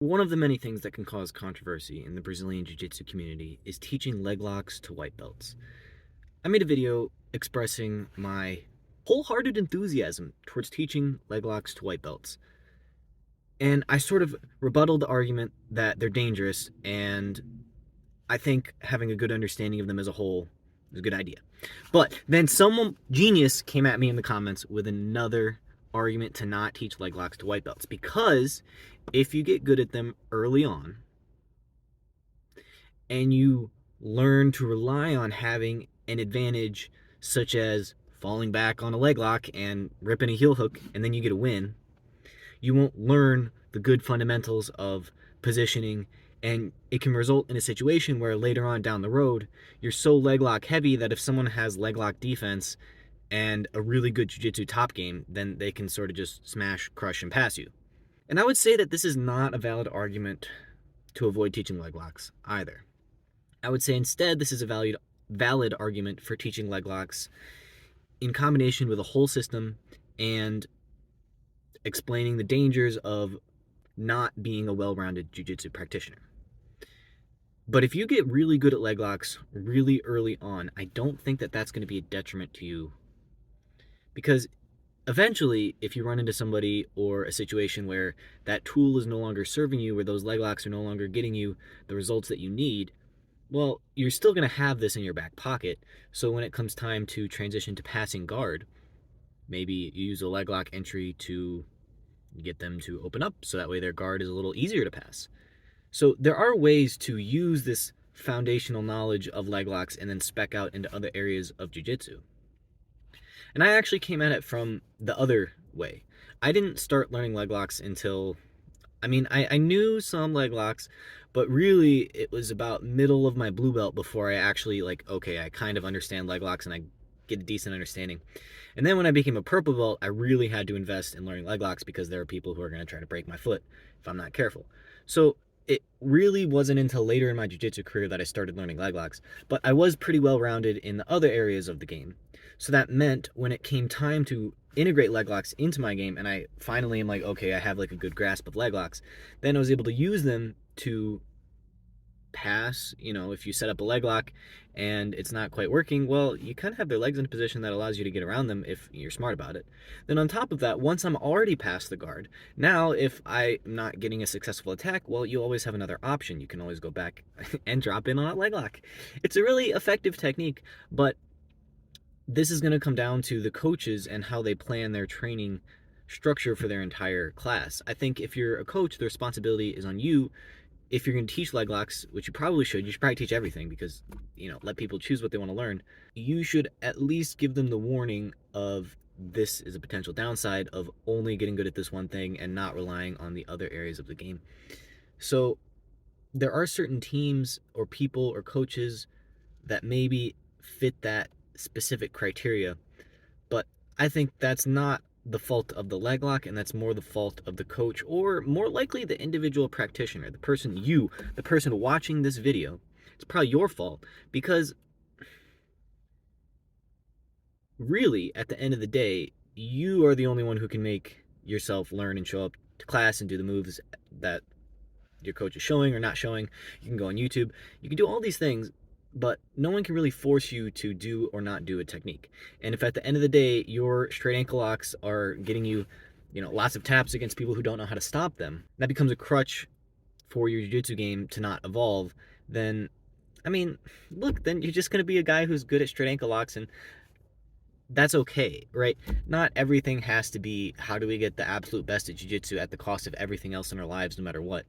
One of the many things that can cause controversy in the Brazilian Jiu-Jitsu community is teaching leg locks to white belts. I made a video expressing my wholehearted enthusiasm towards teaching leg locks to white belts. And I sort of rebutted the argument that they're dangerous, and I think having a good understanding of them as a whole is a good idea. But then someone genius came at me in the comments with another argument to not teach leg locks to white belts, because if you get good at them early on and you learn to rely on having an advantage such as falling back on a leg lock and ripping a heel hook, and then you get a win, you won't learn the good fundamentals of positioning, and it can result in a situation where later on down the road you're so leg lock heavy that if someone has leg lock defense and a really good jiu-jitsu top game, then they can sort of just smash, crush, and pass you. And I would say that this is not a valid argument to avoid teaching leg locks either. I would say instead this is a valid argument for teaching leg locks in combination with a whole system and explaining the dangers of not being a well-rounded jiu-jitsu practitioner. But if you get really good at leg locks really early on, I don't think that that's going to be a detriment to you, because eventually, if you run into somebody or a situation where that tool is no longer serving you, where those leg locks are no longer getting you the results that you need, well, you're still going to have this in your back pocket. So when it comes time to transition to passing guard, maybe you use a leg lock entry to get them to open up so that way their guard is a little easier to pass. So there are ways to use this foundational knowledge of leg locks and then spec out into other areas of jiu-jitsu. And I actually came at it from the other way. I didn't start learning leg locks until, I knew some leg locks, but really it was about middle of my blue belt before I actually I kind of understand leg locks and I get a decent understanding. And then when I became a purple belt, I really had to invest in learning leg locks because there are people who are going to try to break my foot if I'm not careful. So it really wasn't until later in my jiu-jitsu career that I started learning leg locks, but I was pretty well rounded in the other areas of the game. So that meant when it came time to integrate leg locks into my game and I finally am like, okay, I have like a good grasp of leg locks, then I was able to use them to pass. If you set up a leg lock and it's not quite working, well, you kind of have their legs in a position that allows you to get around them if you're smart about it. Then on top of that, once I'm already past the guard, now if I'm not getting a successful attack, well, you always have another option. You can always go back and drop in on that leg lock. It's a really effective technique, but this is going to come down to the coaches and how they plan their training structure for their entire class. I think if you're a coach, the responsibility is on you. If you're going to teach leg locks, which you should probably teach everything because, let people choose what they want to learn. You should at least give them the warning of this is a potential downside of only getting good at this one thing and not relying on the other areas of the game. So there are certain teams or people or coaches that maybe fit that specific criteria, but I think that's not the fault of the leg lock, and that's more the fault of the coach, or more likely the individual practitioner, the person watching this video. It's probably your fault, because really at the end of the day, you are the only one who can make yourself learn and show up to class and do the moves that your coach is showing or not showing. You can go on YouTube, you can do all these things, but no one can really force you to do or not do a technique. And if at the end of the day your straight ankle locks are getting you, lots of taps against people who don't know how to stop them, that becomes a crutch for your jiu-jitsu game to not evolve, then look, then you're just going to be a guy who's good at straight ankle locks, and that's okay, right? Not everything has to be how do we get the absolute best at jiu-jitsu at the cost of everything else in our lives, no matter what.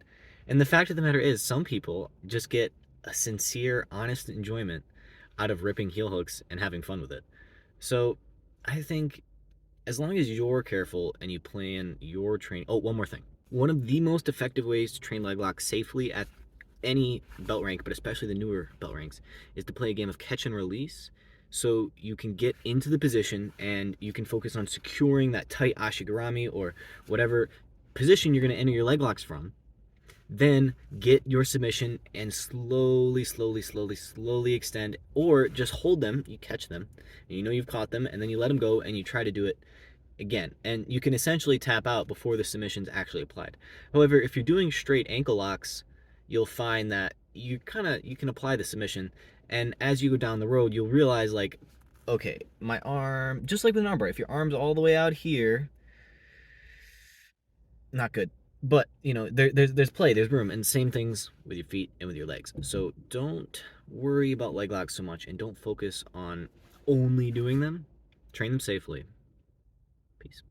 And the fact of the matter is, some people just get a sincere, honest enjoyment out of ripping heel hooks and having fun with it. So I think as long as you're careful and you plan your training. Oh, one more thing. One of the most effective ways to train leg locks safely at any belt rank, but especially the newer belt ranks, is to play a game of catch and release. So you can get into the position and you can focus on securing that tight ashigarami or whatever position you're going to enter your leg locks from. Then get your submission and slowly extend, or just hold them. You catch them and you've caught them, and then you let them go and you try to do it again, and you can essentially tap out before the submission's actually applied. However, if you're doing straight ankle locks, you'll find that you can apply the submission, and as you go down the road, you'll realize like, okay, my arm, just like with an armbar, if your arm's all the way out here, not good. But there's play, there's room, and same things with your feet and with your legs. So don't worry about leg locks so much, and don't focus on only doing them. Train them safely. Peace.